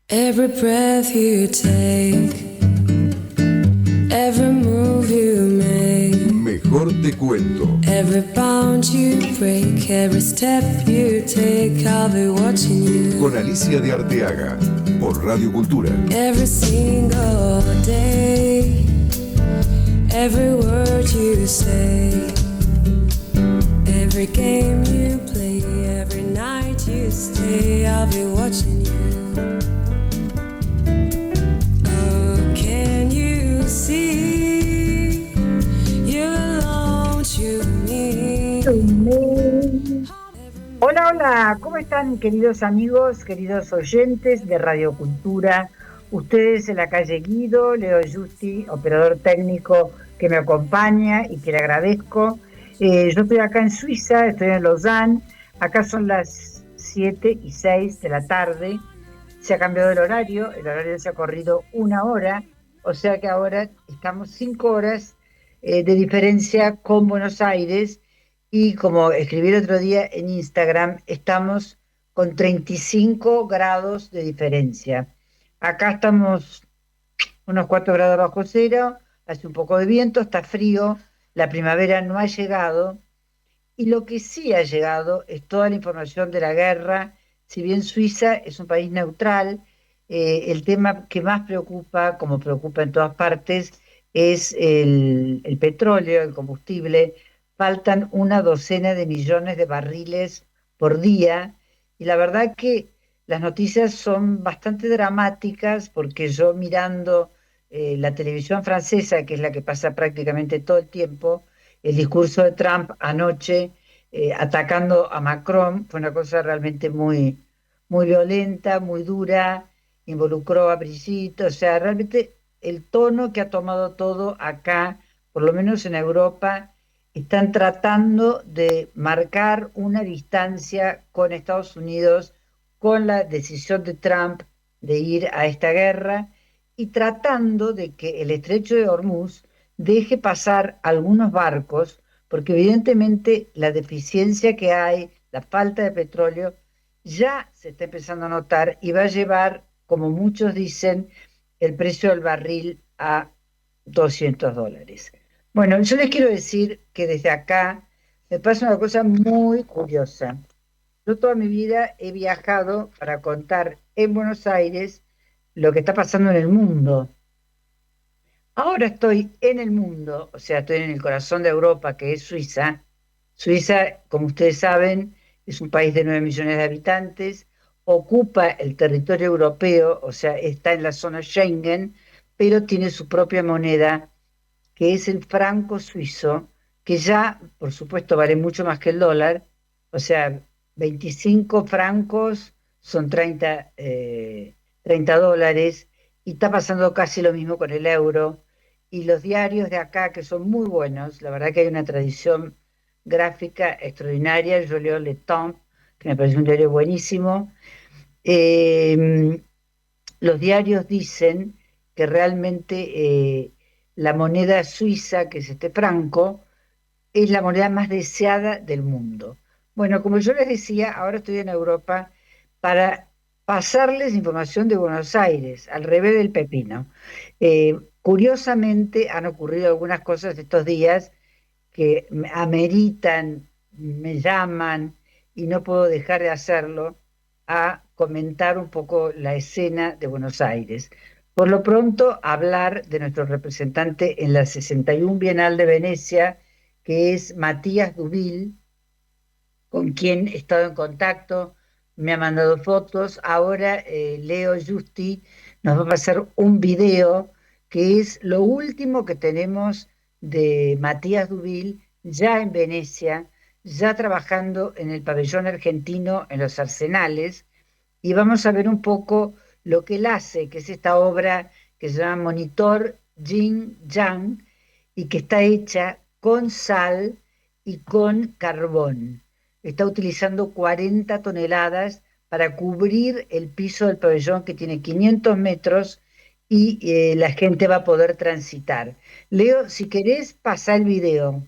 Every breath you take, every move you make, Mejor te cuento. every bound you break, every step you take, I'll be watching you. Con Alicia de Arteaga, por Radio Cultura. Every single day, every word you say, every game you play, every night you stay, I'll be watching you. Oh, can you see you belong to me? Hola, hola, ¿cómo están queridos amigos, queridos oyentes de Radio Cultura? Ustedes en la calle Guido, Leo Giusti, operador técnico que me acompaña y que le agradezco. Yo estoy acá en Suiza, estoy en Lausanne, acá son las 7:06 de la tarde, se ha cambiado el horario se ha corrido una hora, o sea que ahora estamos 5 horas de diferencia con Buenos Aires. Y como escribí el otro día en Instagram, estamos con 35 grados de diferencia. Acá estamos unos 4 grados bajo cero, hace un poco de viento, está frío, la primavera no ha llegado. Y lo que sí ha llegado es toda la información de la guerra. Si bien Suiza es un país neutral, el tema que más preocupa, como preocupa en todas partes, es el petróleo, el combustible. Faltan una docena de millones de barriles por día y la verdad que las noticias son bastante dramáticas porque yo mirando la televisión francesa, que es la que pasa prácticamente todo el tiempo, el discurso de Trump anoche atacando a Macron fue una cosa realmente muy, muy violenta, muy dura, involucró a Brigitte, o sea, realmente el tono que ha tomado todo acá, por lo menos en Europa, están tratando de marcar una distancia con Estados Unidos, con la decisión de Trump de ir a esta guerra y tratando de que el estrecho de Hormuz deje pasar algunos barcos, porque evidentemente la deficiencia que hay, la falta de petróleo, ya se está empezando a notar y va a llevar, como muchos dicen, el precio del barril a $200. Bueno, yo les quiero decir que desde acá me pasa una cosa muy curiosa. Yo toda mi vida he viajado para contar en Buenos Aires lo que está pasando en el mundo. Ahora estoy en el mundo, o sea, estoy en el corazón de Europa, que es Suiza. Suiza, como ustedes saben, es un país de 9 millones de habitantes, ocupa el territorio europeo, o sea, está en la zona Schengen, pero tiene su propia moneda, que es el franco suizo, que ya, por supuesto, vale mucho más que el dólar, o sea, 25 francos son 30 dólares, y está pasando casi lo mismo con el euro. Y los diarios de acá, que son muy buenos, la verdad que hay una tradición gráfica extraordinaria. Yo leo Le Temps, que me parece un diario buenísimo. Eh, los diarios dicen que realmente la moneda suiza, que es este franco, es la moneda más deseada del mundo. Bueno, como yo les decía, ahora estoy en Europa para pasarles información de Buenos Aires, al revés del pepino. Curiosamente han ocurrido algunas cosas estos días que me ameritan, me llaman y no puedo dejar de hacerlo, a comentar un poco la escena de Buenos Aires. Por lo pronto, hablar de nuestro representante en la 61 Bienal de Venecia, que es Matías Dubil, con quien he estado en contacto, me ha mandado fotos. Ahora Leo Giusti nos va a pasar un video que es lo último que tenemos de Matías Dubil ya en Venecia, ya trabajando en el pabellón argentino en los Arsenales, y vamos a ver un poco lo que él hace, que es esta obra que se llama Monitor Jin Yang y que está hecha con sal y con carbón. Está utilizando 40 toneladas para cubrir el piso del pabellón, que tiene 500 metros, y la gente va a poder transitar. Leo, si querés, pasa el video.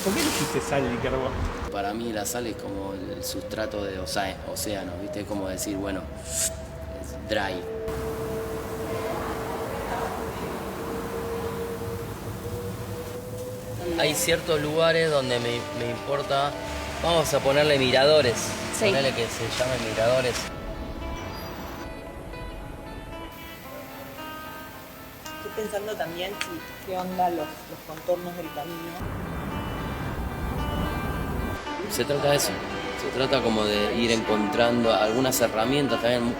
¿Por qué le hiciste sal y carbón? para mí la sal es como el sustrato de océano, ¿viste? Es como decir, bueno, es dry. Hay ciertos lugares donde me importa, vamos a ponerle miradores, Sí. ponerle que se llamen miradores. Estoy pensando también qué onda los contornos del camino. Se trata de eso, se trata como de ir encontrando algunas herramientas, también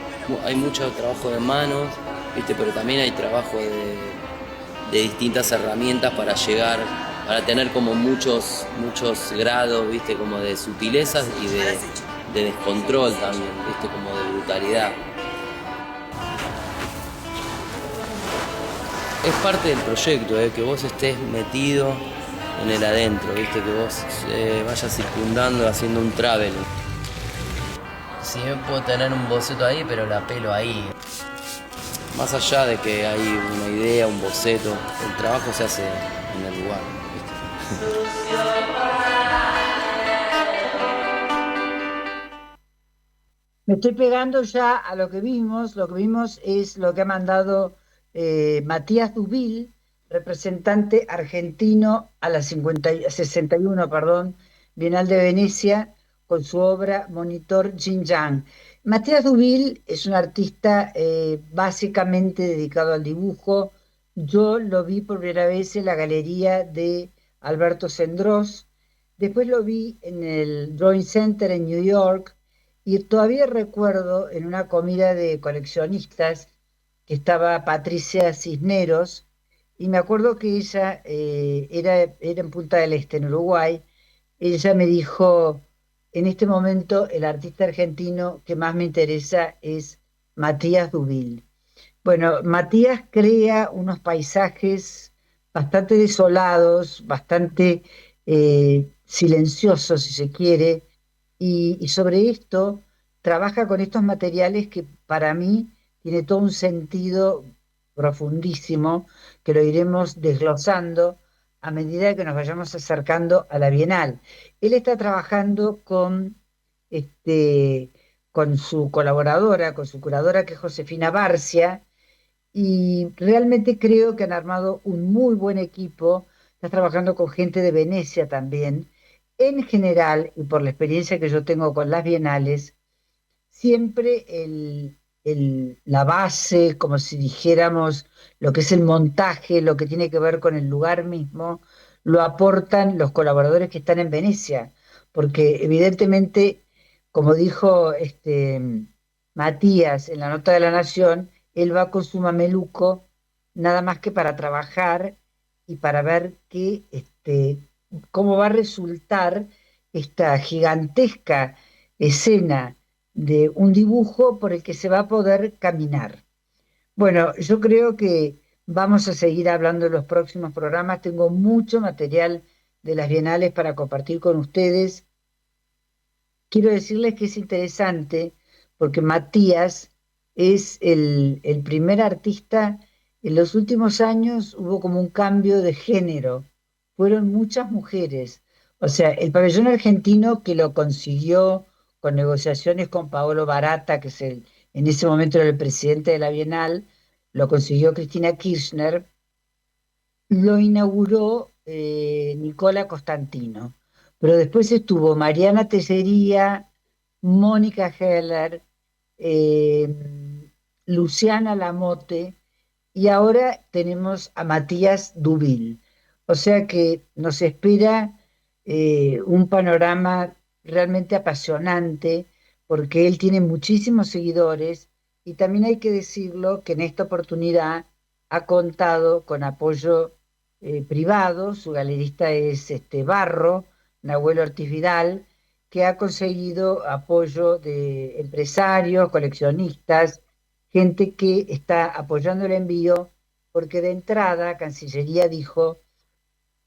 hay mucho trabajo de manos, ¿viste? Pero también hay trabajo de distintas herramientas para llegar, para tener como muchos grados, ¿viste? Como de sutilezas y de descontrol también, ¿viste? Como de brutalidad. Es parte del proyecto, que vos estés metido en el adentro, ¿viste? Que vos vayas circundando, haciendo un travel. Si bien puedo tener un boceto ahí, pero la pelo ahí. Más allá de que hay una idea, un boceto, el trabajo se hace en el lugar, ¿viste? Me estoy pegando ya a lo que vimos. Lo que vimos es lo que ha mandado Matías Dubil, representante argentino a la 61, perdón, Bienal de Venecia, con su obra Monitor Xinjiang. Matías Dubil es un artista básicamente dedicado al dibujo. Yo lo vi por primera vez en la galería de Alberto Sendros, después lo vi en el Drawing Center en New York, y todavía recuerdo en una comida de coleccionistas que estaba Patricia Cisneros, y me acuerdo que ella era en Punta del Este, en Uruguay. Ella me dijo, en este momento el artista argentino que más me interesa es Matías Dubil. Bueno, Matías crea unos paisajes bastante desolados, bastante silenciosos, si se quiere, y sobre esto trabaja con estos materiales que para mí tiene todo un sentido profundísimo, que lo iremos desglosando a medida que nos vayamos acercando a la Bienal. Él está trabajando con su colaboradora, con su curadora, que es Josefina Barcia, y realmente creo que han armado un muy buen equipo. Estás trabajando con gente de Venecia también. En general, y por la experiencia que yo tengo con las bienales, siempre la base, como si dijéramos, lo que es el montaje, lo que tiene que ver con el lugar mismo, lo aportan los colaboradores que están en Venecia, porque evidentemente, como dijo Matías en la nota de La Nación, él va con su mameluco nada más que para trabajar y para ver cómo va a resultar esta gigantesca escena de un dibujo por el que se va a poder caminar. Bueno, yo creo que vamos a seguir hablando en los próximos programas. Tengo mucho material de las bienales para compartir con ustedes. Quiero decirles que es interesante porque Matías es el primer artista. En los últimos años hubo como un cambio de género. Fueron muchas mujeres. O sea, el pabellón argentino, que lo consiguió con negociaciones con Paolo Barata, que en ese momento era el presidente de la Bienal, lo consiguió Cristina Kirchner, lo inauguró Nicola Costantino. Pero después estuvo Mariana Tellería, Mónica Heller, Luciana Lamote, y ahora tenemos a Matías Dubil. O sea que nos espera un panorama realmente apasionante, porque él tiene muchísimos seguidores, y también hay que decirlo que en esta oportunidad ha contado con apoyo privado. Su galerista es Barro, Nahuel Ortiz Vidal, que ha conseguido apoyo de empresarios, coleccionistas, gente que está apoyando el envío, porque de entrada Cancillería dijo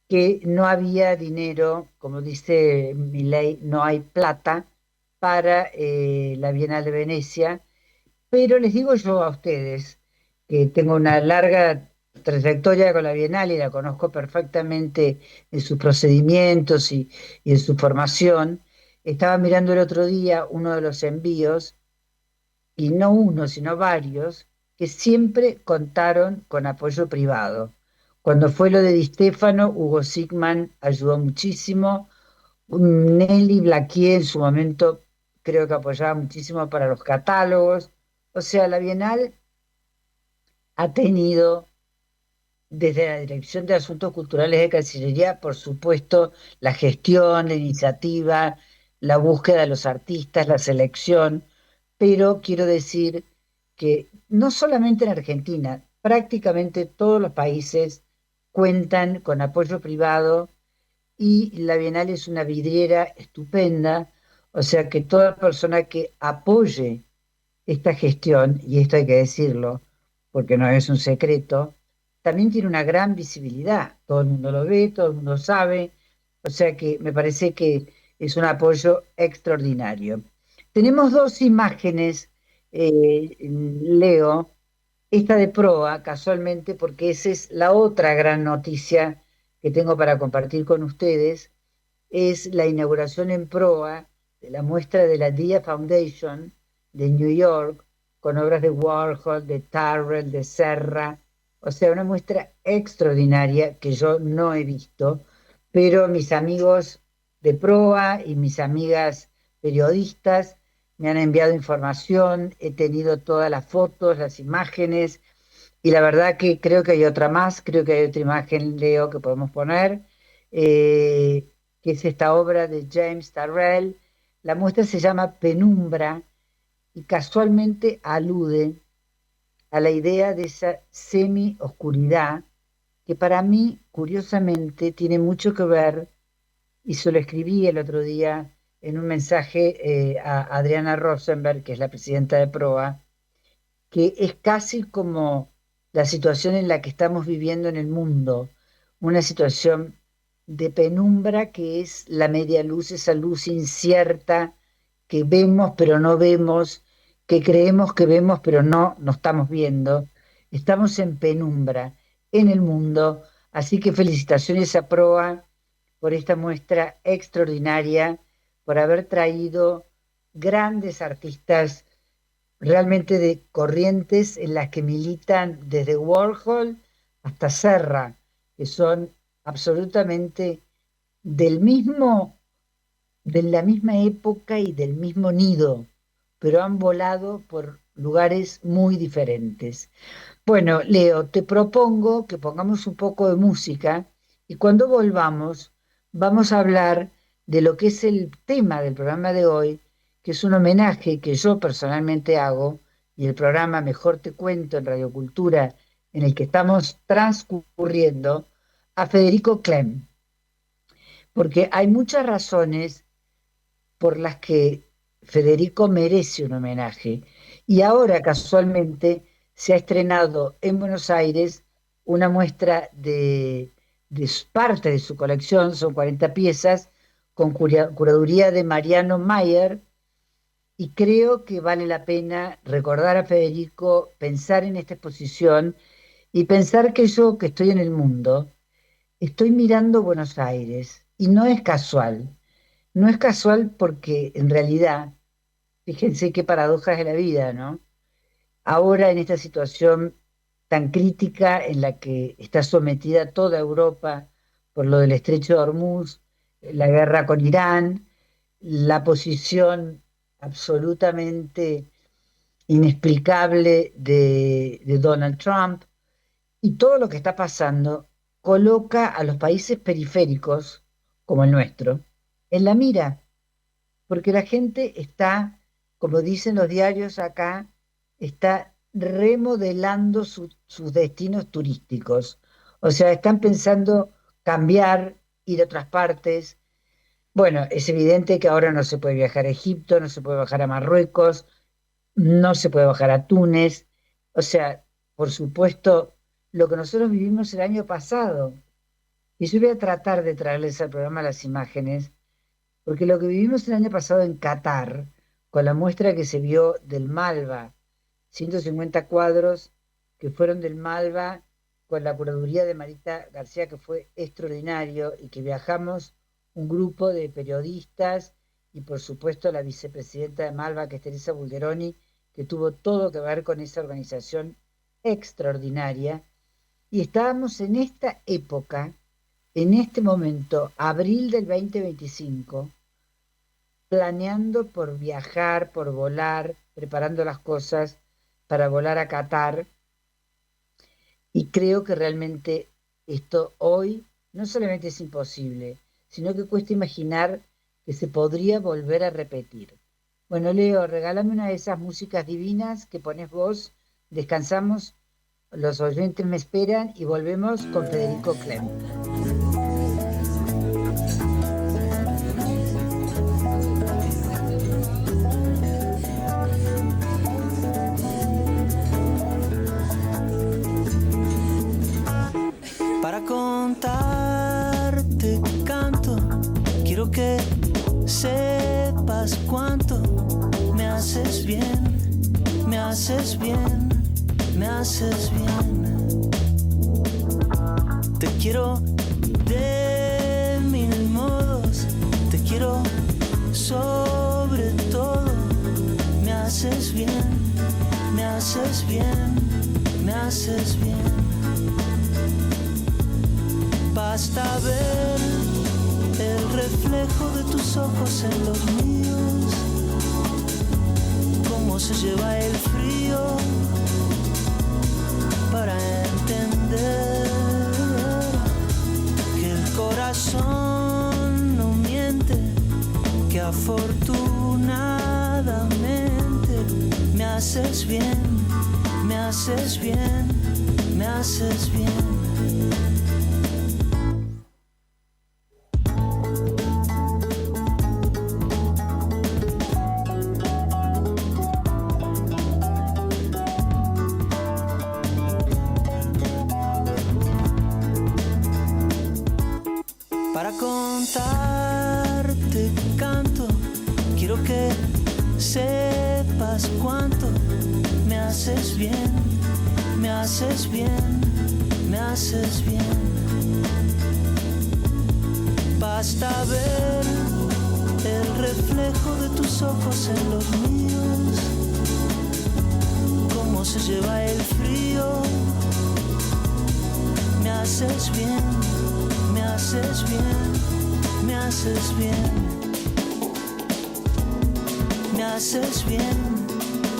que no había dinero, como dice Milei, no hay plata para la Bienal de Venecia. Pero les digo yo a ustedes, que tengo una larga trayectoria con la Bienal y la conozco perfectamente en sus procedimientos y en su formación, Estaba mirando el otro día uno de los envíos, y no uno, sino varios, que siempre contaron con apoyo privado. Cuando fue lo de Di Stéfano, Hugo Sigman ayudó muchísimo. Nelly Blacquier en su momento creo que apoyaba muchísimo para los catálogos. O sea, la Bienal ha tenido desde la Dirección de Asuntos Culturales de Cancillería, por supuesto, la gestión, la iniciativa, la búsqueda de los artistas, la selección, pero quiero decir que no solamente en Argentina, prácticamente todos los países cuentan con apoyo privado y la Bienal es una vidriera estupenda, o sea que toda persona que apoye esta gestión, y esto hay que decirlo, porque no es un secreto, también tiene una gran visibilidad. Todo el mundo lo ve, todo el mundo sabe, o sea que me parece que es un apoyo extraordinario. Tenemos dos imágenes, Leo, esta de proa, casualmente, porque esa es la otra gran noticia que tengo para compartir con ustedes, es la inauguración en proa de la muestra de la Dia Foundation de New York, con obras de Warhol, de Tarrell, de Serra, o sea, una muestra extraordinaria que yo no he visto, pero mis amigos de proa y mis amigas periodistas me han enviado información, he tenido todas las fotos, las imágenes, y la verdad que creo que hay otra más, creo que hay otra imagen, Leo, que podemos poner, que es esta obra de James Turrell. La muestra se llama Penumbra y casualmente alude a la idea de esa semi-oscuridad que para mí, curiosamente, tiene mucho que ver, y se lo escribí el otro día en un mensaje a Adriana Rosenberg, que es la presidenta de PROA, que es casi como la situación en la que estamos viviendo en el mundo, una situación de penumbra que es la media luz, esa luz incierta que vemos pero no vemos, que creemos que vemos pero no estamos viendo. Estamos en penumbra en el mundo, así que felicitaciones a Proa por esta muestra extraordinaria, por haber traído grandes artistas realmente de corrientes en las que militan desde Warhol hasta Serra, que son absolutamente del mismo, de la misma época y del mismo nido, pero han volado por lugares muy diferentes. Bueno, Leo, te propongo que pongamos un poco de música y cuando volvamos vamos a hablar de lo que es el tema del programa de hoy, que es un homenaje que yo personalmente hago y el programa Mejor Te Cuento en Radio Cultura en el que estamos transcurriendo a Federico Clem, porque hay muchas razones por las que Federico merece un homenaje. Y ahora casualmente se ha estrenado en Buenos Aires una muestra de parte de su colección, son 40 piezas, con curaduría de Mariano Mayer, y creo que vale la pena recordar a Federico, pensar en esta exposición y pensar que yo, que estoy en el mundo, estoy mirando Buenos Aires, y no es casual. No es casual porque en realidad, fíjense qué paradojas de la vida, ¿no? Ahora en esta situación tan crítica en la que está sometida toda Europa por lo del estrecho de Hormuz, la guerra con Irán, la posición absolutamente inexplicable de Donald Trump y todo lo que está pasando coloca a los países periféricos, como el nuestro, en la mira porque la gente está, como dicen los diarios acá, está remodelando sus destinos turísticos. O sea, están pensando cambiar, ir a otras partes. Bueno, es evidente que ahora no se puede viajar a Egipto, no se puede viajar a Marruecos, no se puede viajar a Túnez. O sea, por supuesto, lo que nosotros vivimos el año pasado. Y yo voy a tratar de traerles al programa las imágenes porque lo que vivimos el año pasado en Qatar, con la muestra que se vio del Malva, 150 cuadros que fueron del Malva, con la curaduría de Marita García, que fue extraordinario, y que viajamos un grupo de periodistas y por supuesto la vicepresidenta de Malva, que es Teresa Bulgeroni, que tuvo todo que ver con esa organización extraordinaria. Y estábamos en esta época, en este momento, abril del 2025, planeando por viajar, por volar, preparando las cosas para volar a Qatar. Y creo que realmente esto hoy no solamente es imposible, sino que cuesta imaginar que se podría volver a repetir. Bueno, Leo, regálame una de esas músicas divinas que pones vos, descansamos, los oyentes me esperan y volvemos con Federico Clem. Para contarte canto, quiero que sepas cuánto me haces bien, me haces bien, me haces bien. Te quiero de mil modos, te quiero sobre todo. Me haces bien, me haces bien, me haces bien. Basta ver el reflejo de tus ojos en los míos, cómo se lleva el frío para entender que el corazón no miente, que afortunadamente me haces bien, me haces bien, me haces bien. Para contarte canto, quiero que sepas cuánto me haces bien, me haces bien, me haces bien. Basta ver el reflejo de tus ojos en los míos, cómo se lleva el frío. Me haces bien, me haces bien, me haces bien. Me haces bien,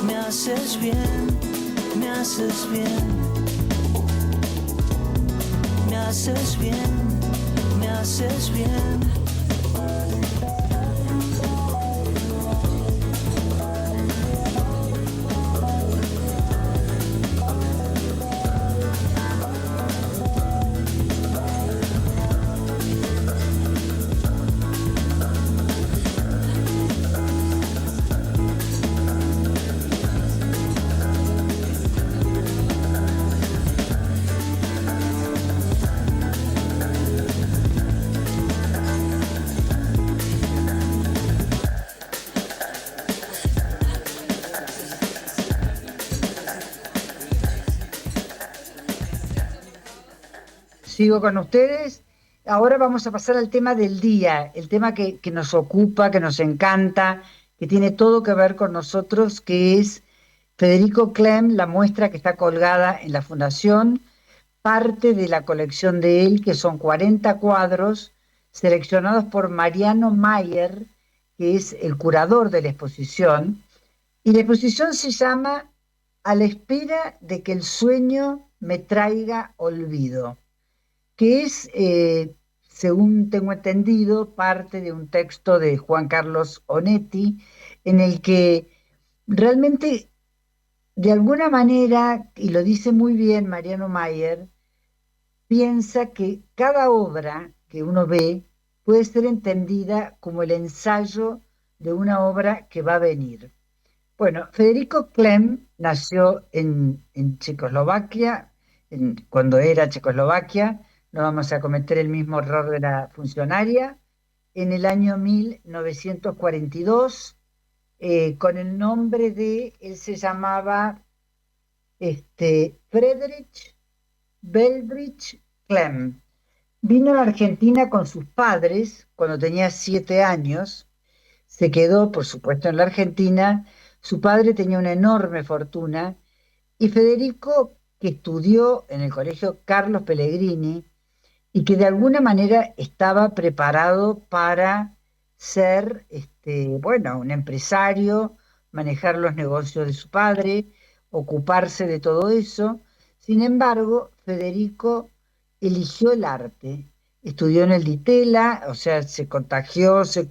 me haces bien, me haces bien. Me haces bien, me haces bien. Sigo con ustedes. Ahora vamos a pasar al tema del día, el tema que nos ocupa, que nos encanta, que tiene todo que ver con nosotros, que es Federico Clem, la muestra que está colgada en la Fundación, parte de la colección de él, que son 40 cuadros seleccionados por Mariano Mayer, que es el curador de la exposición. Y la exposición se llama A la espera de que el sueño me traiga olvido, que es, según tengo entendido, parte de un texto de Juan Carlos Onetti, en el que realmente, de alguna manera, y lo dice muy bien Mariano Mayer, piensa que cada obra que uno ve puede ser entendida como el ensayo de una obra que va a venir. Bueno, Federico Clem nació en Checoslovaquia, cuando era Checoslovaquia. No vamos a cometer el mismo error de la funcionaria, en el año 1942, con el nombre de, él se llamaba Friedrich Beldrich Clem. Vino a la Argentina con sus padres cuando tenía 7 años, se quedó, por supuesto, en la Argentina. Su padre tenía una enorme fortuna y Federico, que estudió en el colegio Carlos Pellegrini y que de alguna manera estaba preparado para ser, bueno, un empresario, manejar los negocios de su padre, ocuparse de todo eso. Sin embargo, Federico eligió el arte, estudió en el Ditela, o sea, se contagió, se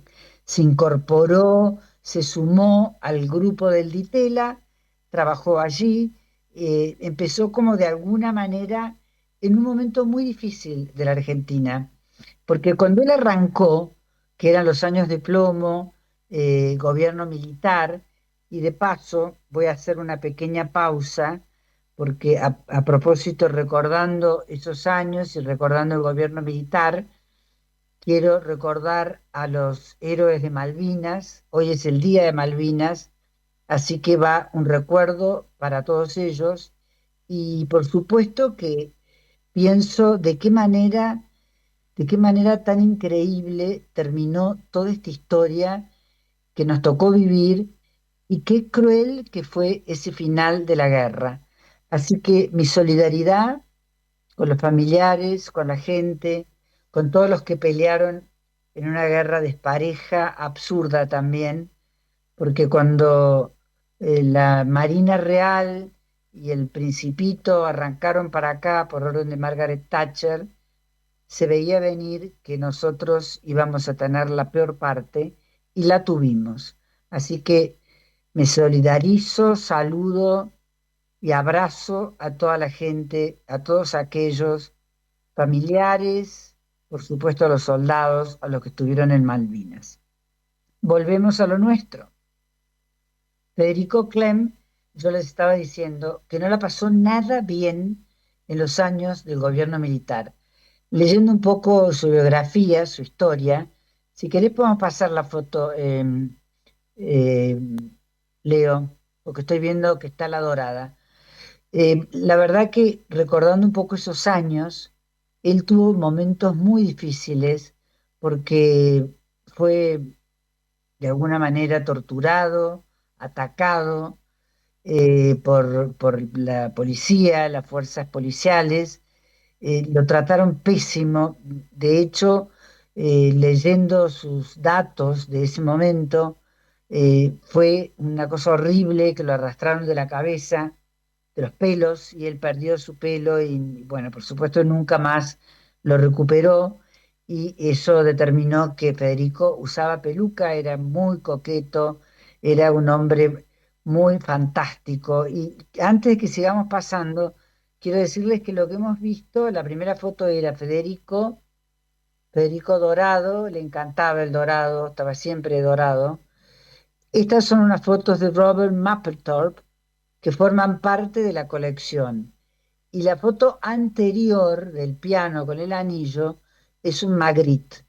incorporó, se sumó al grupo del Ditela, trabajó allí, empezó como de alguna manera en un momento muy difícil de la Argentina, porque cuando él arrancó, que eran los años de plomo, gobierno militar, y de paso voy a hacer una pequeña pausa, porque a propósito, recordando esos años y recordando el gobierno militar, quiero recordar a los héroes de Malvinas. Hoy es el Día de Malvinas, así que va un recuerdo para todos ellos, y por supuesto que pienso de qué manera tan increíble terminó toda esta historia que nos tocó vivir y qué cruel que fue ese final de la guerra. Así que mi solidaridad con los familiares, con la gente, con todos los que pelearon en una guerra despareja, absurda también, porque cuando la Marina Real y el Principito arrancaron para acá por orden de Margaret Thatcher, se veía venir que nosotros íbamos a tener la peor parte y la tuvimos. Así que me solidarizo, saludo y abrazo a toda la gente, a todos aquellos familiares, por supuesto a los soldados, a los que estuvieron en Malvinas. Volvemos a lo nuestro. Federico Clem, yo les estaba diciendo que no la pasó nada bien en los años del gobierno militar. Leyendo un poco su biografía, su historia, si querés podemos pasar la foto, eh, Leo, porque estoy viendo que está la dorada. La verdad que recordando un poco esos años, él tuvo momentos muy difíciles porque fue de alguna manera torturado, atacado por la policía, las fuerzas policiales. Lo trataron pésimo. De hecho, leyendo sus datos de ese momento, fue una cosa horrible que lo arrastraron de la cabeza, de los pelos, y él perdió su pelo y, bueno, por supuesto, nunca más lo recuperó. Y eso determinó que Federico usaba peluca, era muy coqueto, era un hombre muy fantástico. Y antes de que sigamos pasando, quiero decirles que lo que hemos visto, la primera foto era Federico dorado, le encantaba el dorado, estaba siempre dorado. Estas son unas fotos de Robert Mapplethorpe que forman parte de la colección. Y la foto anterior del piano con el anillo es un Magritte.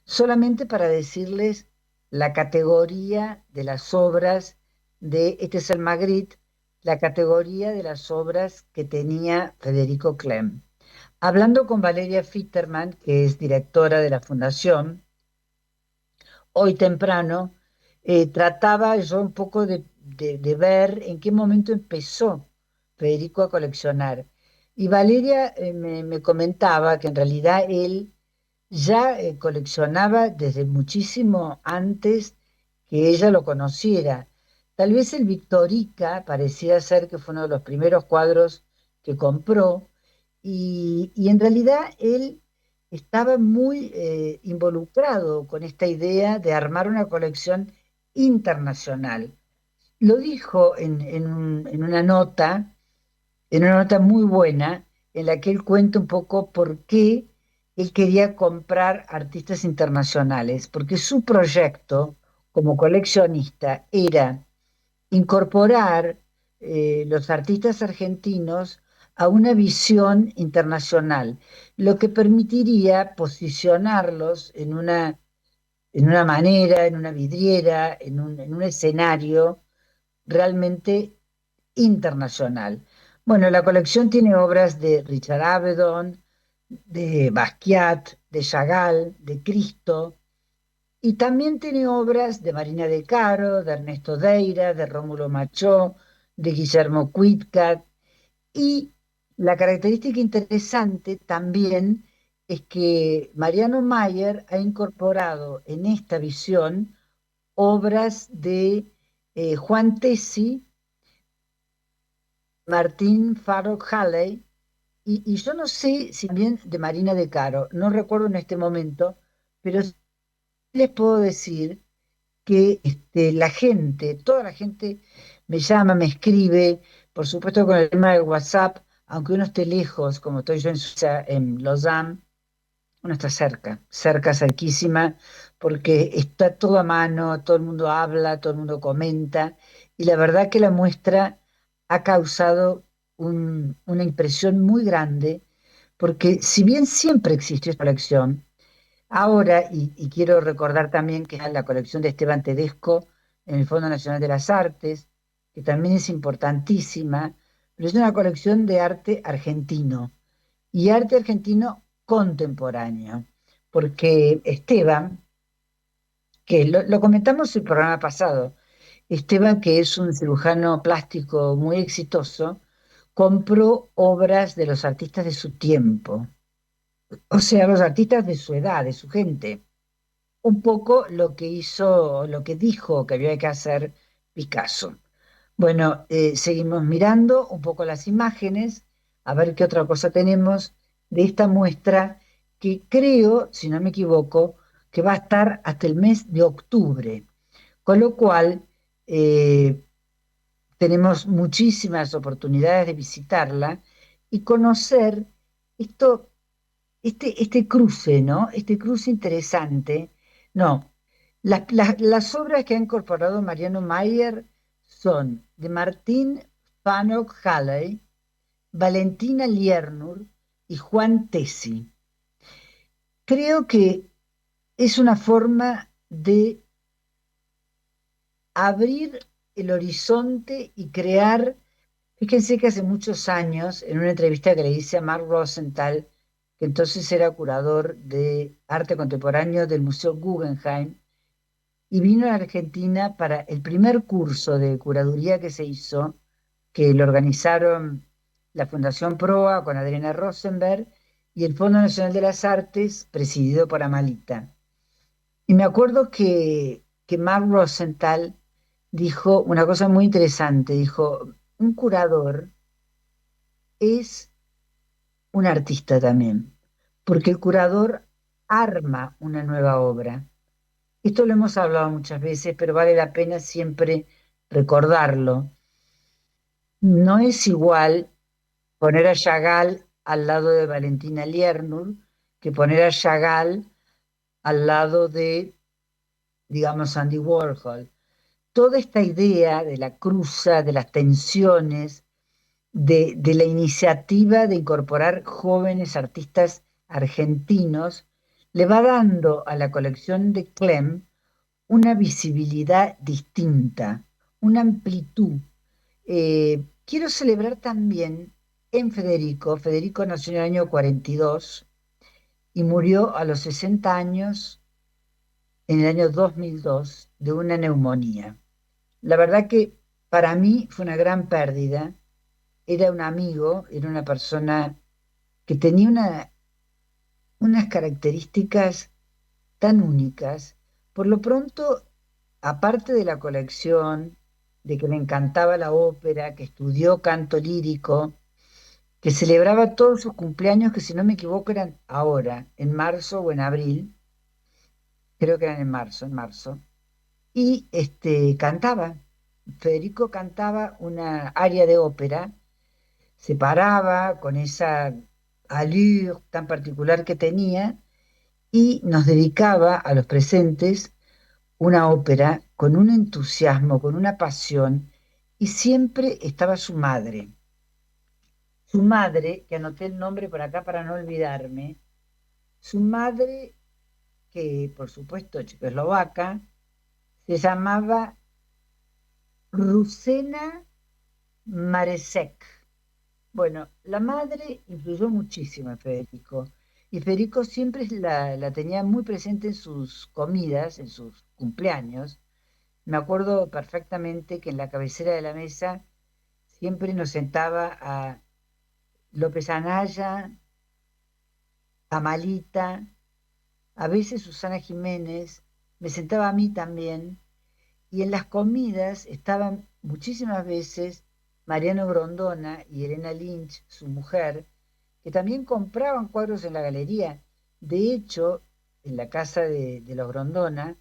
Solamente para decirles la categoría de las obras este es el Magritte, la categoría de las obras que tenía Federico Clem. Hablando con Valeria Fitterman, que es directora de la Fundación, hoy temprano, trataba yo un poco de ver en qué momento empezó Federico a coleccionar. Y Valeria me comentaba que en realidad él ya coleccionaba desde muchísimo antes que ella lo conociera. Tal vez el Victorica parecía ser que fue uno de los primeros cuadros que compró, y en realidad él estaba muy involucrado con esta idea de armar una colección internacional. Lo dijo en una nota muy buena, en la que él cuenta un poco por qué él quería comprar artistas internacionales, porque su proyecto como coleccionista era incorporar los artistas argentinos a una visión internacional, lo que permitiría posicionarlos en una manera, en una vidriera, en un escenario realmente internacional. Bueno, la colección tiene obras de Richard Avedon, de Basquiat, de Chagall, de Cristo, Y también tiene obras de Marina de Caro, de Ernesto Deira, de Rómulo Machó, de Guillermo Cuitcat. Y la característica interesante también es que Mariano Mayer ha incorporado en esta visión obras de Juan Tessi, Martín Farrock Halley, y yo no sé si bien de Marina de Caro, no recuerdo en este momento, pero sí les puedo decir que la gente, toda la gente me llama, me escribe, por supuesto con el tema del WhatsApp, aunque uno esté lejos, como estoy yo en Suiza, en Lausanne, uno está cerca, cerca, cerquísima, porque está todo a mano, todo el mundo habla, todo el mundo comenta, y la verdad que la muestra ha causado una impresión muy grande, porque si bien siempre existió esta colección, ahora, y quiero recordar también que es la colección de Esteban Tedesco en el Fondo Nacional de las Artes, que también es importantísima, pero es una colección de arte argentino y arte argentino contemporáneo, porque Esteban, que lo comentamos el programa pasado, Esteban, que es un cirujano plástico muy exitoso, compró obras de los artistas de su tiempo, o sea, los artistas de su edad, de su gente. Un poco lo que hizo, lo que dijo que había que hacer Picasso. Bueno, seguimos mirando un poco las imágenes, a ver qué otra cosa tenemos de esta muestra que creo, si no me equivoco, que va a estar hasta el mes de octubre, con lo cual eh, tenemos muchísimas oportunidades de visitarla y conocer esto, este cruce, ¿no? Este cruce interesante. No, las obras que ha incorporado Mariano Mayer son de Martín Fanok Halley, Valentina Liernur y Juan Tessi. Creo que es una forma de abrir el horizonte y crear. Fíjense que hace muchos años, en una entrevista que le hice a Mark Rosenthal, que entonces era curador de arte contemporáneo del Museo Guggenheim, y vino a Argentina para el primer curso de curaduría que se hizo, que lo organizaron la Fundación Proa con Adriana Rosenberg y el Fondo Nacional de las Artes, presidido por Amalita. Y me acuerdo que Mark Rosenthal dijo una cosa muy interesante, dijo, un curador es un artista también, porque el curador arma una nueva obra. Esto lo hemos hablado muchas veces, pero vale la pena siempre recordarlo. No es igual poner a Chagall al lado de Valentina Liernur que poner a Chagall al lado de, digamos, Andy Warhol. Toda esta idea de la cruza, de las tensiones, de la iniciativa de incorporar jóvenes artistas argentinos, le va dando a la colección de Clem una visibilidad distinta, una amplitud. Quiero celebrar también en Federico. Federico nació en el año 42 y murió a los 60 años en el año 2002 de una neumonía. La verdad que para mí fue una gran pérdida. Era un amigo, era una persona que tenía unas características tan únicas. Por lo pronto, aparte de la colección, de que le encantaba la ópera, que estudió canto lírico, que celebraba todos sus cumpleaños, que si no me equivoco eran ahora, en marzo o en abril, creo que eran en marzo, y cantaba. Federico cantaba una aria de ópera, se paraba con esa allure tan particular que tenía y nos dedicaba a los presentes una ópera con un entusiasmo, con una pasión, y siempre estaba su madre, que anoté el nombre por acá para no olvidarme, su madre, que por supuesto checoslovaca, se llamaba Rusena Maresek. Bueno, la madre influyó muchísimo en Federico Y Federico siempre la tenía muy presente en sus comidas, en sus cumpleaños. Me acuerdo perfectamente que en la cabecera de la mesa siempre nos sentaba a López Anaya, a Malita, a veces Susana Jiménez, me sentaba a mí también, y en las comidas estaban muchísimas veces Mariano Grondona y Elena Lynch, su mujer, que también compraban cuadros en la galería. De hecho, en la casa de los Grondona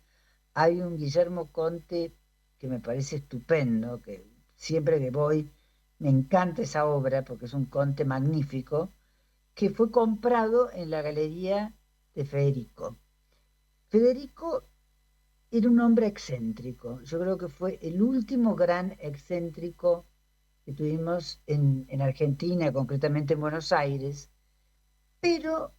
hay un Guillermo Conte que me parece estupendo, que siempre que voy me encanta esa obra porque es un Conte magnífico, que fue comprado en la galería de Federico. Federico era un hombre excéntrico, yo creo que fue el último gran excéntrico que tuvimos en Argentina, concretamente en Buenos Aires, pero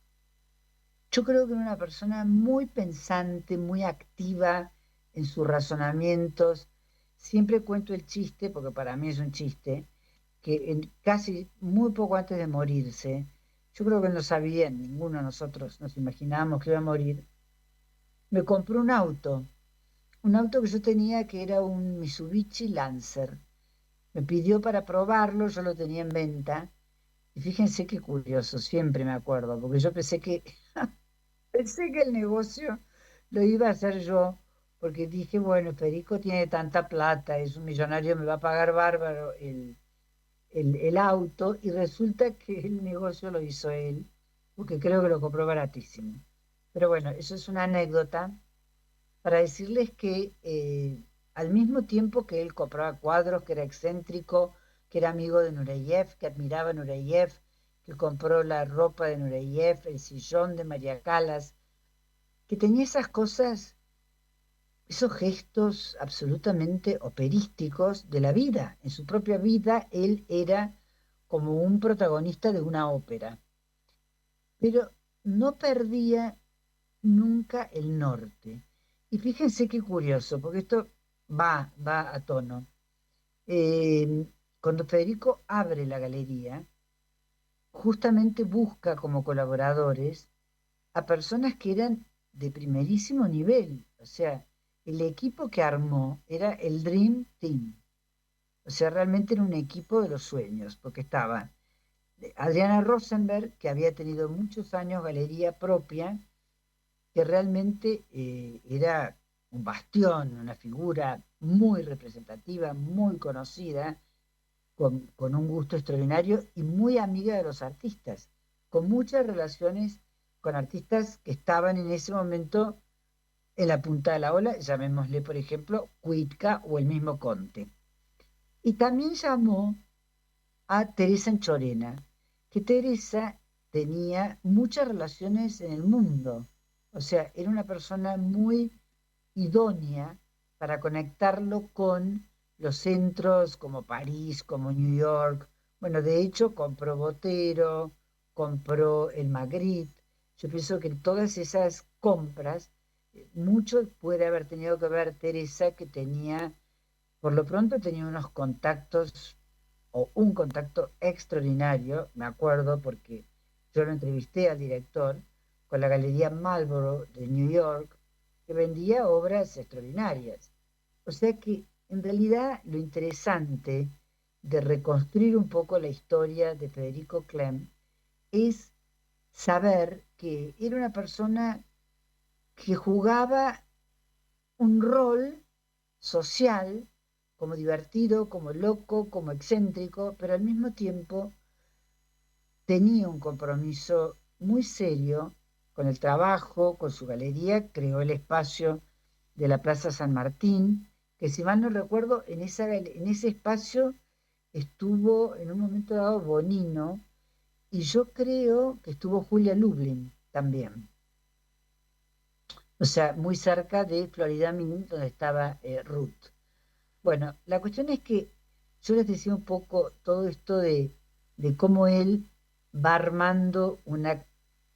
yo creo que era una persona muy pensante, muy activa en sus razonamientos. Siempre cuento el chiste, porque para mí es un chiste, que casi muy poco antes de morirse, yo creo que no sabían, ninguno de nosotros nos imaginábamos que iba a morir, me compró un auto que yo tenía que era un Mitsubishi Lancer. Me pidió para probarlo, yo lo tenía en venta, y fíjense qué curioso, siempre me acuerdo, porque yo pensé que el negocio lo iba a hacer yo, porque dije, bueno, Federico tiene tanta plata, es un millonario, me va a pagar bárbaro el auto, y resulta que el negocio lo hizo él, porque creo que lo compró baratísimo. Pero bueno, eso es una anécdota para decirles que al mismo tiempo que él compraba cuadros, que era excéntrico, que era amigo de Nureyev, que admiraba a Nureyev, que compró la ropa de Nureyev, el sillón de María Callas, que tenía esas cosas, esos gestos absolutamente operísticos de la vida. En su propia vida él era como un protagonista de una ópera, pero no perdía nunca el norte. Y fíjense qué curioso, porque esto va a tono. Cuando Federico abre la galería, justamente busca como colaboradores a personas que eran de primerísimo nivel. O sea, el equipo que armó era el Dream Team. O sea, realmente era un equipo de los sueños, porque estaba Adriana Rosenberg, que había tenido muchos años galería propia, que realmente era un bastión, una figura muy representativa, muy conocida, con un gusto extraordinario y muy amiga de los artistas, con muchas relaciones con artistas que estaban en ese momento en la punta de la ola, llamémosle por ejemplo Cuitca o el mismo Conte. Y también llamó a Teresa Anchorena, que Teresa tenía muchas relaciones en el mundo, o sea, era una persona muy idónea para conectarlo con los centros como París, como New York. Bueno, de hecho compró Botero, compró el Magritte. Yo pienso que en todas esas compras, mucho puede haber tenido que ver Teresa, que tenía, por lo pronto tenía unos contactos o un contacto extraordinario, me acuerdo porque yo lo entrevisté al director, con la Galería Marlborough de New York, que vendía obras extraordinarias. O sea que en realidad lo interesante de reconstruir un poco la historia de Federico Clem es saber que era una persona que jugaba un rol social, como divertido, como loco, como excéntrico, pero al mismo tiempo tenía un compromiso muy serio con el trabajo, con su galería, creó el espacio de la Plaza San Martín, que si mal no recuerdo, en ese espacio estuvo en un momento dado Bonino, y yo creo que estuvo Julia Lublin también. O sea, muy cerca de Florida Min, donde estaba Ruth. Bueno, la cuestión es que yo les decía un poco todo esto de cómo él va armando una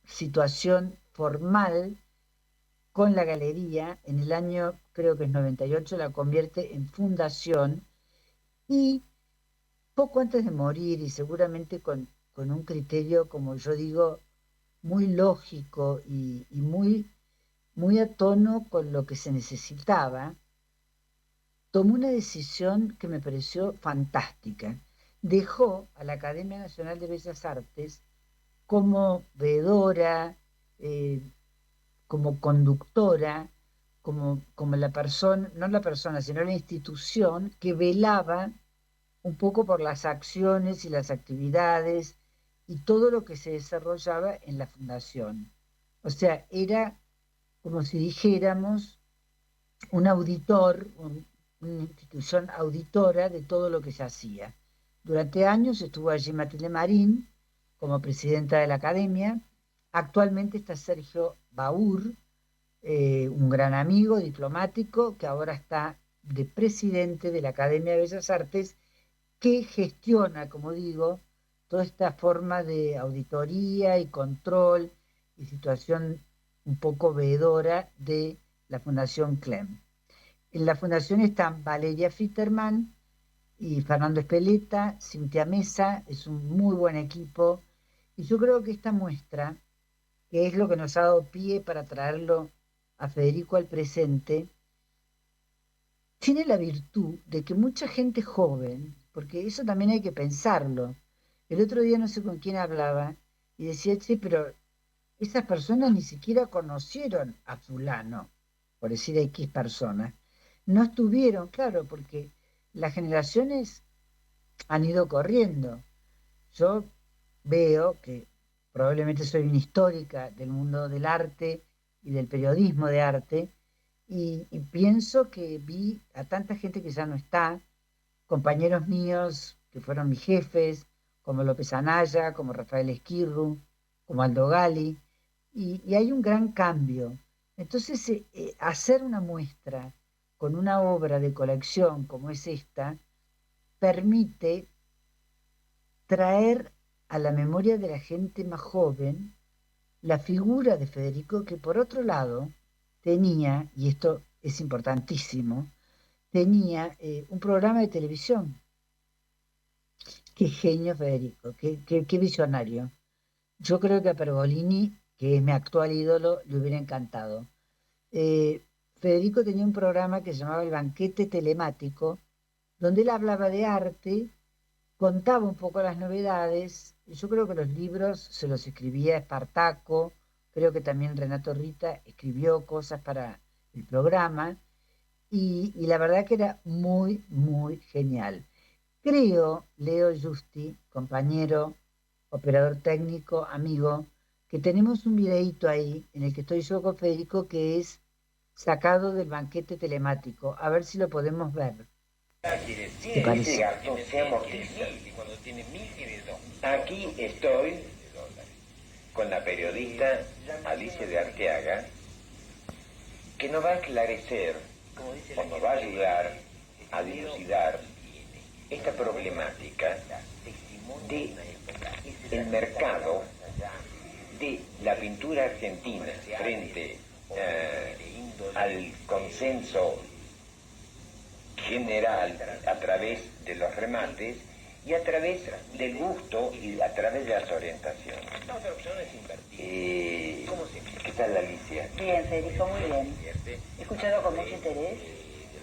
situación formal con la galería. En el año, creo que es 98, la convierte en fundación, y poco antes de morir, y seguramente con un criterio, como yo digo, muy lógico y muy, muy a tono con lo que se necesitaba, tomó una decisión que me pareció fantástica. Dejó a la Academia Nacional de Bellas Artes como veedora, eh, como conductora, como la persona, no la persona, sino la institución que velaba un poco por las acciones y las actividades y todo lo que se desarrollaba en la fundación. O sea, era como si dijéramos un auditor, una institución auditora de todo lo que se hacía. Durante años estuvo allí Matilde Marín como presidenta de la academia. Actualmente está Sergio Baur, un gran amigo diplomático que ahora está de presidente de la Academia de Bellas Artes, que gestiona, como digo, toda esta forma de auditoría y control y situación un poco veedora de la Fundación Clem. En la fundación están Valeria Fitterman y Fernando Espeleta, Cintia Mesa, es un muy buen equipo, y yo creo que esta muestra, que es lo que nos ha dado pie para traerlo a Federico al presente, tiene la virtud de que mucha gente joven, porque eso también hay que pensarlo. El otro día no sé con quién hablaba y decía, che, pero esas personas ni siquiera conocieron a fulano, por decir X personas. No estuvieron, claro, porque las generaciones han ido corriendo. Yo veo que probablemente soy una histórica del mundo del arte y del periodismo de arte, y pienso que vi a tanta gente que ya no está, compañeros míos que fueron mis jefes, como López Anaya, como Rafael Esquirru, como Aldo Gali, y hay un gran cambio. Entonces, hacer una muestra con una obra de colección como es esta, permite traer a la memoria de la gente más joven la figura de Federico, que por otro lado tenía, y esto es importantísimo, tenía un programa de televisión. Qué genio Federico, qué visionario. Yo creo que a Pergolini, que es mi actual ídolo, le hubiera encantado. Federico tenía un programa que se llamaba El Banquete Telemático, donde él hablaba de arte, contaba un poco las novedades. Yo creo que los libros se los escribía Espartaco, creo que también Renato Rita escribió cosas para el programa, y la verdad que era muy, muy genial. Creo, Leo Justi, compañero, operador técnico, amigo, que tenemos un videíto ahí en el que estoy yo con Federico que es sacado del banquete telemático. A ver si lo podemos ver. ¿Te parece? Gasto se amortiza. Aquí estoy con la periodista Alicia de Arteaga, que nos va a esclarecer, o nos va a ayudar a dilucidar esta problemática de el mercado de la pintura argentina frente al consenso general a través de los remates y a través del gusto y a través de las orientaciones. ¿Qué tal, Alicia? Bien, Federico, muy bien. He escuchado con mucho interés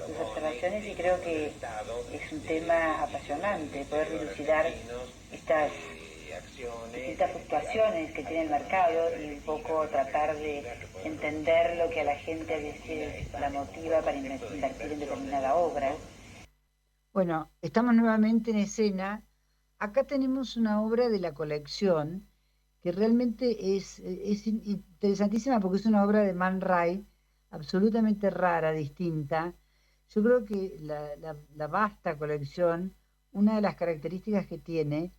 tus observaciones y creo que es un tema apasionante poder dilucidar estas distintas fluctuaciones que tiene el mercado y un poco tratar de entender lo que a la gente a veces la motiva para invertir en determinada obra. Bueno, estamos nuevamente en escena. Acá tenemos una obra de la colección que realmente es interesantísima porque es una obra de Man Ray, absolutamente rara, distinta. Yo creo que la vasta colección, una de las características que tiene,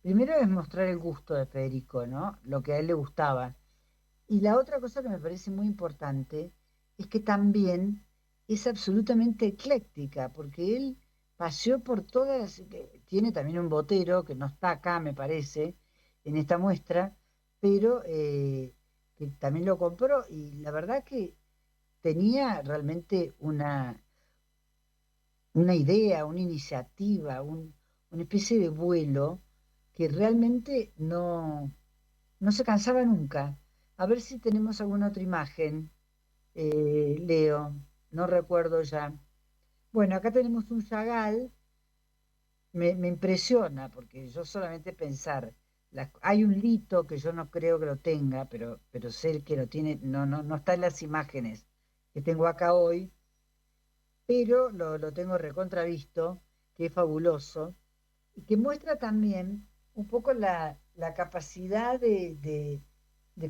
primero es mostrar el gusto de Federico, ¿no? Lo que a él le gustaba. Y la otra cosa que me parece muy importante es que también es absolutamente ecléctica, porque él paseó por todas, tiene también un botero que no está acá, me parece, en esta muestra, pero que también lo compró y la verdad que tenía realmente una idea, una iniciativa, una especie de vuelo que realmente no no se cansaba nunca. A ver si tenemos alguna otra imagen, Leo, no recuerdo ya. Bueno, acá tenemos un Chagall, me impresiona, porque yo solamente pensar, hay un Lito que yo no creo que lo tenga, pero sé que lo tiene, no está en las imágenes que tengo acá hoy, pero lo tengo recontravisto, que es fabuloso, y que muestra también un poco la capacidad de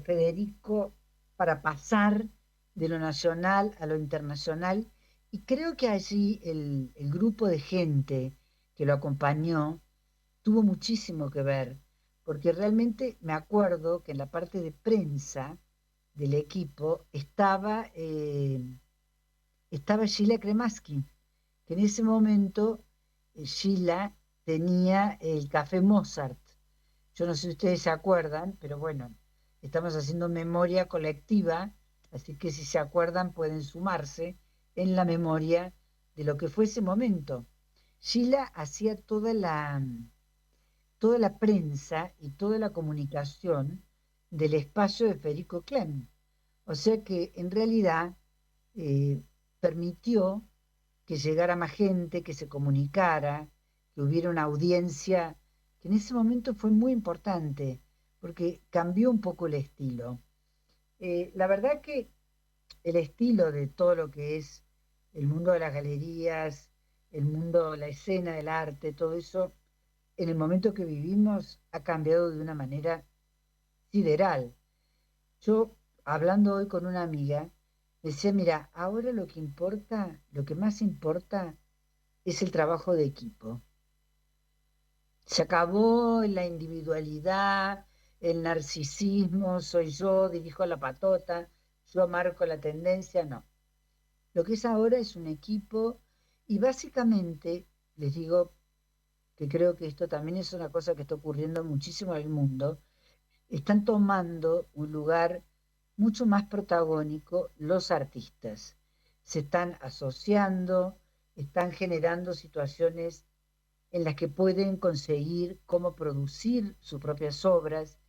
Federico para pasar de lo nacional a lo internacional, y creo que allí el grupo de gente que lo acompañó tuvo muchísimo que ver, porque realmente me acuerdo que en la parte de prensa del equipo estaba Sheila Kremaski, que en ese momento Sheila tenía el Café Mozart. Yo no sé si ustedes se acuerdan, pero bueno, estamos haciendo memoria colectiva, así que si se acuerdan pueden sumarse en la memoria de lo que fue ese momento. Sheila hacía toda la prensa y toda la comunicación del espacio de Federico Clem. O sea que en realidad permitió que llegara más gente, que se comunicara, que hubiera una audiencia, que en ese momento fue muy importante, porque cambió un poco el estilo. La verdad que el estilo de todo lo que es el mundo de las galerías, el mundo, la escena del arte, todo eso, en el momento que vivimos ha cambiado de una manera sideral. Yo, hablando hoy con una amiga, decía, mira, ahora lo que importa, lo que más importa es el trabajo de equipo. Se acabó la individualidad, el narcisismo, soy yo, dirijo la patota, yo marco la tendencia, no. Lo que es ahora es un equipo y básicamente, les digo que creo que esto también es una cosa que está ocurriendo muchísimo en el mundo, están tomando un lugar mucho más protagónico los artistas. Se están asociando, están generando situaciones en las que pueden conseguir cómo producir sus propias obras.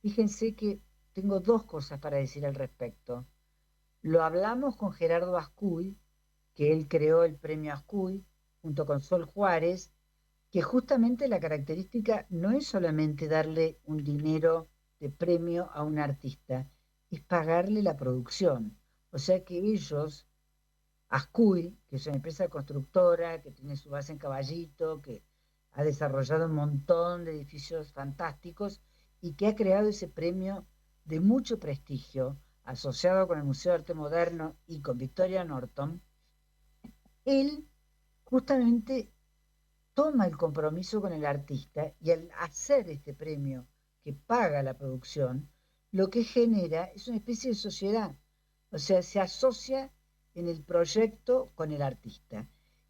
Fíjense que tengo dos cosas para decir al respecto. Lo hablamos con Gerardo Ascuy, que él creó el premio Ascuy, junto con Sol Juárez, que justamente la característica no es solamente darle un dinero de premio a un artista, es pagarle la producción. O sea que ellos, Ascuy, que es una empresa constructora, que tiene su base en Caballito, que ha desarrollado un montón de edificios fantásticos y que ha creado ese premio de mucho prestigio, asociado con el Museo de Arte Moderno y con Victoria Norton, él justamente toma el compromiso con el artista y al hacer este premio que paga la producción, lo que genera es una especie de sociedad. O sea, se asocia en el proyecto con el artista.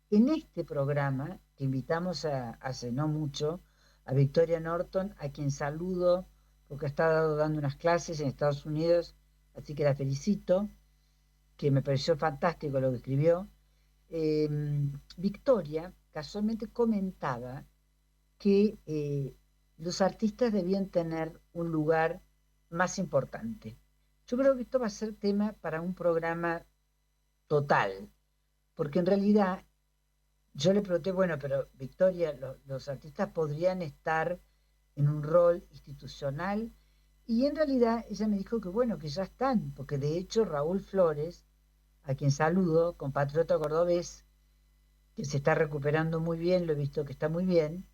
En este programa, que invitamos hace no mucho, a Victoria Norton, a quien saludo porque ha estado dando unas clases en Estados Unidos, así que la felicito, que me pareció fantástico lo que escribió. eh, Victoria casualmente comentaba que los artistas debían tener un lugar más importante. Yo creo que esto va a ser tema para un programa total, porque en realidad yo le pregunté, bueno, pero Victoria, los artistas podrían estar en un rol institucional, y en realidad ella me dijo que bueno, que ya están, porque de hecho Raúl Flores, a quien saludo, compatriota cordobés, que se está recuperando muy bien, lo he visto que está muy bien,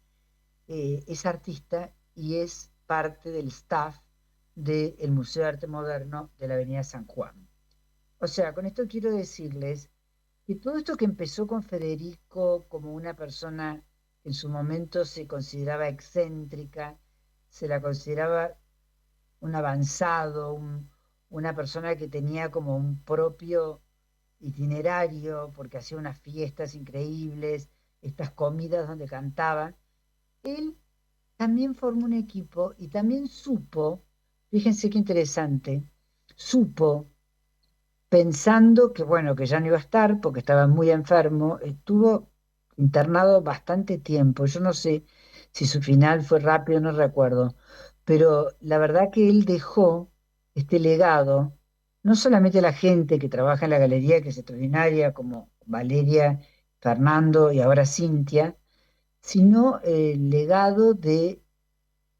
es artista y es parte del staff del Museo de Arte Moderno de la Avenida San Juan. O sea, con esto quiero decirles que todo esto que empezó con Federico como una persona que en su momento se consideraba excéntrica, se la consideraba un avanzado, una persona que tenía como un propio itinerario, porque hacía unas fiestas increíbles, estas comidas donde cantaba, él también formó un equipo y también supo, fíjense qué interesante, supo, pensando que bueno, que ya no iba a estar porque estaba muy enfermo, estuvo internado bastante tiempo, yo no sé si su final fue rápido, no recuerdo, pero la verdad que él dejó este legado, no solamente a la gente que trabaja en la galería, que es extraordinaria, como Valeria, Fernando y ahora Cintia, sino el legado de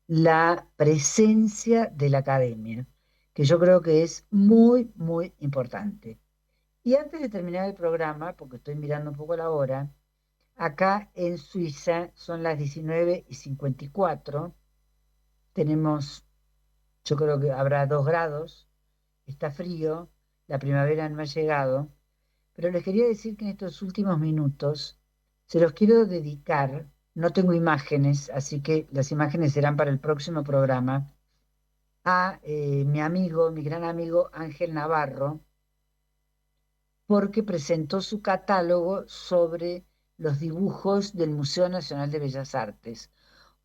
la presencia de la academia, que yo creo que es muy, muy importante. Y antes de terminar el programa, porque estoy mirando un poco la hora, acá en Suiza son las 19:54, tenemos, yo creo que habrá 2 grados, está frío, la primavera no ha llegado, pero les quería decir que en estos últimos minutos se los quiero dedicar, no tengo imágenes, así que las imágenes serán para el próximo programa, a mi amigo, mi gran amigo Ángel Navarro, porque presentó su catálogo sobre los dibujos del Museo Nacional de Bellas Artes.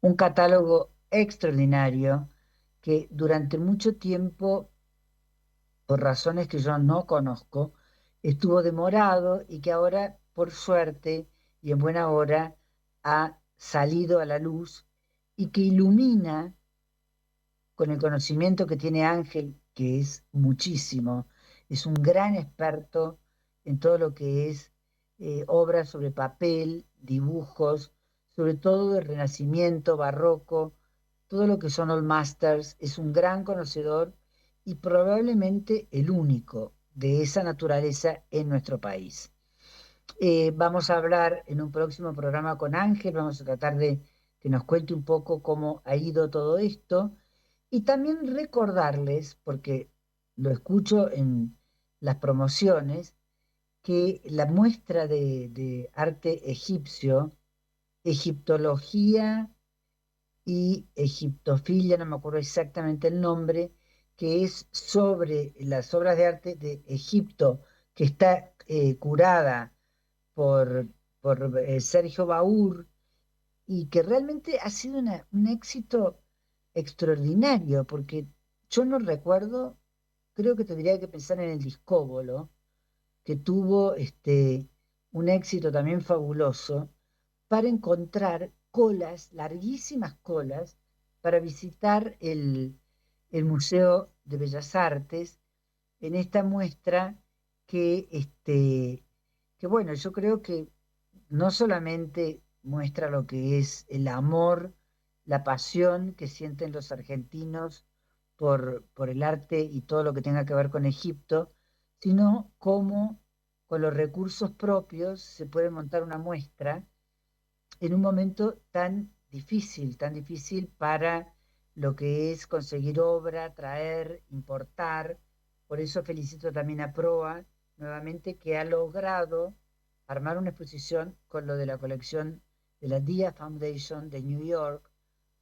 Un catálogo extraordinario que durante mucho tiempo, por razones que yo no conozco, estuvo demorado y que ahora, por suerte y en buena hora, ha salido a la luz y que ilumina con el conocimiento que tiene Ángel, que es muchísimo, es un gran experto en todo lo que es obras sobre papel, dibujos, sobre todo del Renacimiento, Barroco, todo lo que son Old Masters, es un gran conocedor y probablemente el único de esa naturaleza en nuestro país. Vamos a hablar en un próximo programa con Ángel, vamos a tratar de que nos cuente un poco cómo ha ido todo esto y también recordarles, porque lo escucho en las promociones, que la muestra de arte egipcio, egiptología y egiptofilia, no me acuerdo exactamente el nombre, que es sobre las obras de arte de Egipto, que está curada por, por Sergio Baur y que realmente ha sido un éxito extraordinario, porque yo no recuerdo, creo que tendría que pensar en el Discóbolo, que tuvo un éxito también fabuloso, para encontrar colas, larguísimas colas, para visitar el Museo de Bellas Artes en esta muestra que bueno, yo creo que no solamente muestra lo que es el amor, la pasión que sienten los argentinos por el arte y todo lo que tenga que ver con Egipto, sino cómo con los recursos propios se puede montar una muestra en un momento tan difícil para lo que es conseguir obra, traer, importar. Por eso felicito también a Proa, nuevamente, que ha logrado armar una exposición con lo de la colección de la Dia Foundation de New York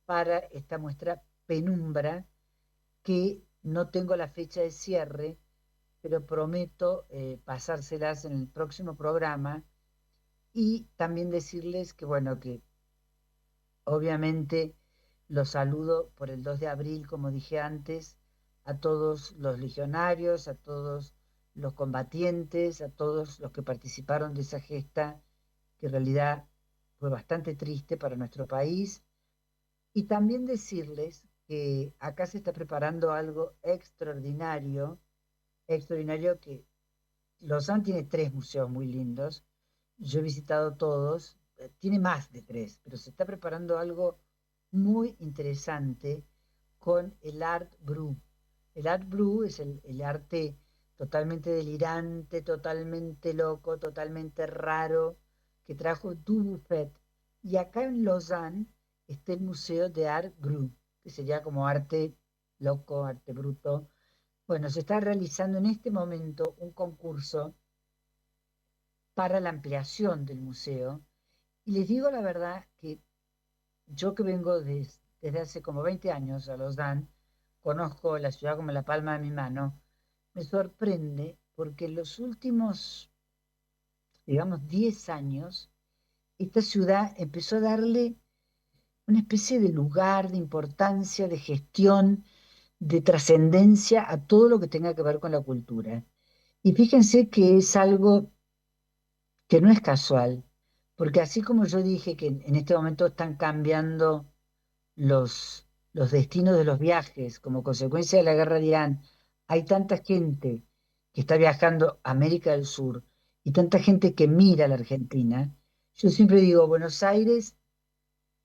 para esta muestra Penumbra, que no tengo la fecha de cierre, pero prometo pasárselas en el próximo programa y también decirles que, bueno, que obviamente los saludo por el 2 de abril, como dije antes, a todos los legionarios, a todos los combatientes, a todos los que participaron de esa gesta, que en realidad fue bastante triste para nuestro país. Y también decirles que acá se está preparando algo extraordinario, extraordinario que Lausanne tiene 3 museos muy lindos, yo he visitado todos, tiene más de 3, pero se está preparando algo muy interesante con el Art Brut. El Art Brut es el arte totalmente delirante, totalmente loco, totalmente raro, que trajo Dubuffet. Y acá en Lausanne está el Museo de Art Brut, que sería como arte loco, arte bruto. Bueno, se está realizando en este momento un concurso para la ampliación del museo. Y les digo la verdad que yo que vengo desde hace como 20 años a Lausanne, conozco la ciudad como la palma de mi mano, me sorprende porque en los últimos, digamos, 10 años, esta ciudad empezó a darle una especie de lugar, de importancia, de gestión, de trascendencia a todo lo que tenga que ver con la cultura. Y fíjense que es algo que no es casual, porque así como yo dije que en este momento están cambiando los, los destinos de los viajes como consecuencia de la guerra de Irán, hay tanta gente que está viajando a América del Sur y tanta gente que mira a la Argentina, yo siempre digo, Buenos Aires,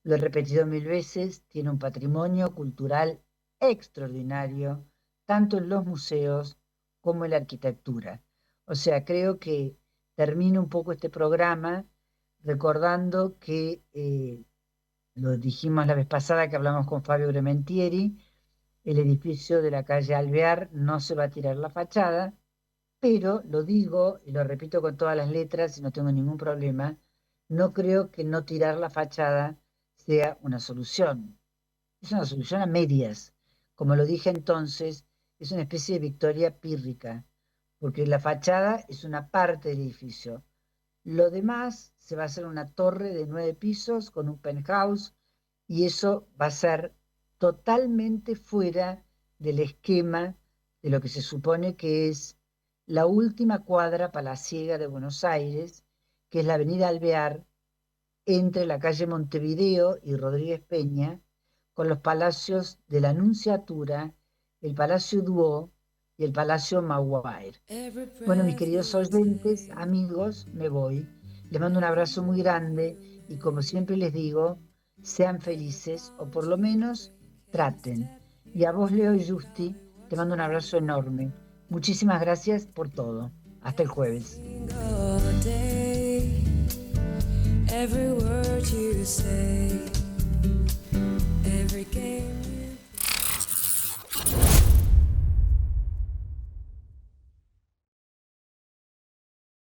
lo he repetido 1000 veces, tiene un patrimonio cultural extraordinario, tanto en los museos como en la arquitectura. O sea, creo que termino un poco este programa recordando que, lo dijimos la vez pasada que hablamos con Fabio Grementieri, el edificio de la calle Alvear no se va a tirar la fachada, pero lo digo y lo repito con todas las letras y no tengo ningún problema, no creo que no tirar la fachada sea una solución. Es una solución a medias. Como lo dije entonces, es una especie de victoria pírrica, porque la fachada es una parte del edificio. Lo demás se va a hacer una torre de 9 pisos con un penthouse y eso va a ser totalmente fuera del esquema de lo que se supone que es la última cuadra palaciega de Buenos Aires, que es la avenida Alvear, entre la calle Montevideo y Rodríguez Peña, con los palacios de la Nunciatura, el Palacio Duó y el Palacio Maguire. Bueno, mis queridos oyentes, amigos, me voy. Les mando un abrazo muy grande y como siempre les digo, sean felices o por lo menos traten. Y a vos, Leo y Justi, te mando un abrazo enorme. Muchísimas gracias por todo. Hasta el jueves. Every word you say